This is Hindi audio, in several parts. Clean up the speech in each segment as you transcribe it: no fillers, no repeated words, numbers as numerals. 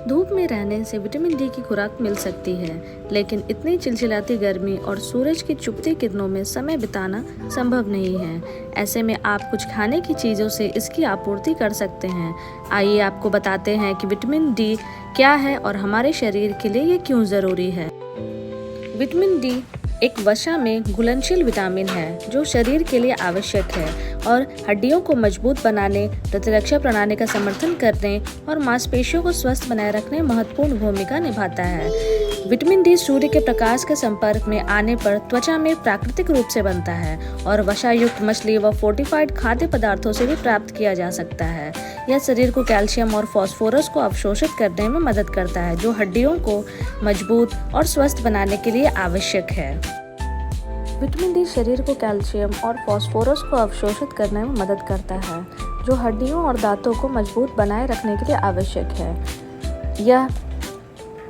धूप में रहने से विटामिन डी की खुराक मिल सकती है, लेकिन इतनी चिलचिलाती गर्मी और सूरज की चुभती किरणों में समय बिताना संभव नहीं है। ऐसे में आप कुछ खाने की चीज़ों से इसकी आपूर्ति कर सकते हैं। आइए आपको बताते हैं कि विटामिन डी क्या है और हमारे शरीर के लिए ये क्यों ज़रूरी है। विटामिन डी एक वसा में घुलनशील विटामिन है जो शरीर के लिए आवश्यक है और हड्डियों को मजबूत बनाने, प्रतिरक्षा प्रणाली का समर्थन करने और मांसपेशियों को स्वस्थ बनाए रखने में महत्वपूर्ण भूमिका निभाता है। विटामिन डी सूर्य के प्रकाश के संपर्क में आने पर त्वचा में प्राकृतिक रूप से बनता है और वसायुक्त मछली व फोर्टिफाइड खाद्य पदार्थों से भी प्राप्त किया जा सकता है। यह शरीर को कैल्शियम और फास्फोरस को अवशोषित करने में मदद करता है, जो हड्डियों को मजबूत और स्वस्थ बनाने के लिए आवश्यक है। विटामिन डी शरीर को कैल्शियम और फास्फोरस को अवशोषित करने में मदद करता है, जो हड्डियों और दांतों को मजबूत बनाए रखने के लिए आवश्यक है। यह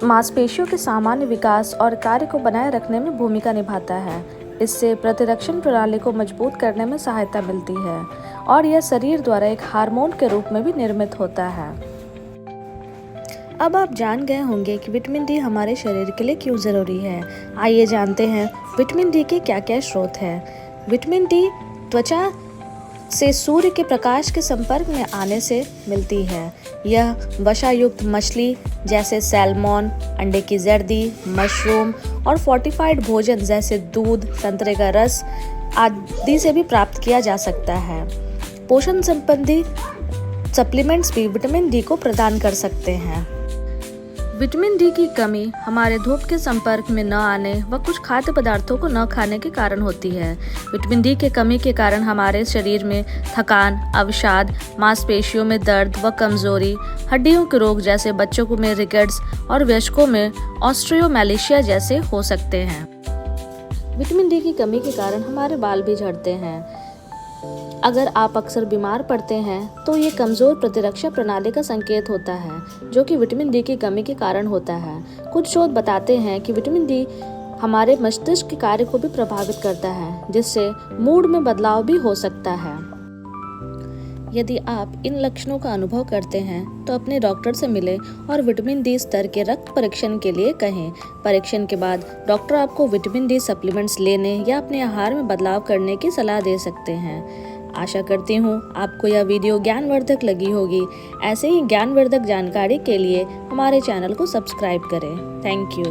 मांसपेशियों के सामान्य विकास और कार्य को बनाए रखने में भूमिका निभाता है। इससे प्रतिरक्षण प्रणाली को मजबूत करने में सहायता मिलती है और यह शरीर द्वारा एक हार्मोन के रूप में भी निर्मित होता है। अब आप जान गए होंगे कि विटामिन डी हमारे शरीर के लिए क्यों ज़रूरी है। आइए जानते हैं विटामिन डी के क्या क्या स्रोत हैं। विटामिन डी त्वचा से सूर्य के प्रकाश के संपर्क में आने से मिलती है। यह वसायुक्त मछली जैसे सैल्मन, अंडे की जर्दी, मशरूम और फोर्टिफाइड भोजन जैसे दूध, संतरे का रस आदि से भी प्राप्त किया जा सकता है। पोषण संबंधी सप्लीमेंट्स भी विटामिन डी को प्रदान कर सकते हैं। विटामिन डी की कमी हमारे धूप के संपर्क में न आने व कुछ खाद्य पदार्थों को न खाने के कारण होती है। विटामिन डी की कमी के कारण हमारे शरीर में थकान, अवसाद, मांसपेशियों में दर्द व कमजोरी, हड्डियों के रोग जैसे बच्चों में रिकेट्स और वयस्कों में ऑस्टियोमैलेशिया जैसे हो सकते हैं। विटामिन डी की कमी के कारण हमारे बाल भी झड़ते हैं। अगर आप अक्सर बीमार पड़ते हैं तो ये कमज़ोर प्रतिरक्षा प्रणाली का संकेत होता है, जो कि विटामिन डी की कमी के कारण होता है। कुछ शोध बताते हैं कि विटामिन डी हमारे मस्तिष्क के कार्य को भी प्रभावित करता है, जिससे मूड में बदलाव भी हो सकता है। यदि आप इन लक्षणों का अनुभव करते हैं तो अपने डॉक्टर से मिलें और विटामिन डी स्तर के रक्त परीक्षण के लिए कहें। परीक्षण के बाद डॉक्टर आपको विटामिन डी सप्लीमेंट्स लेने या अपने आहार में बदलाव करने की सलाह दे सकते हैं। आशा करती हूँ आपको यह वीडियो ज्ञानवर्धक लगी होगी। ऐसे ही ज्ञानवर्धक जानकारी के लिए हमारे चैनल को सब्सक्राइब करें। Thank you.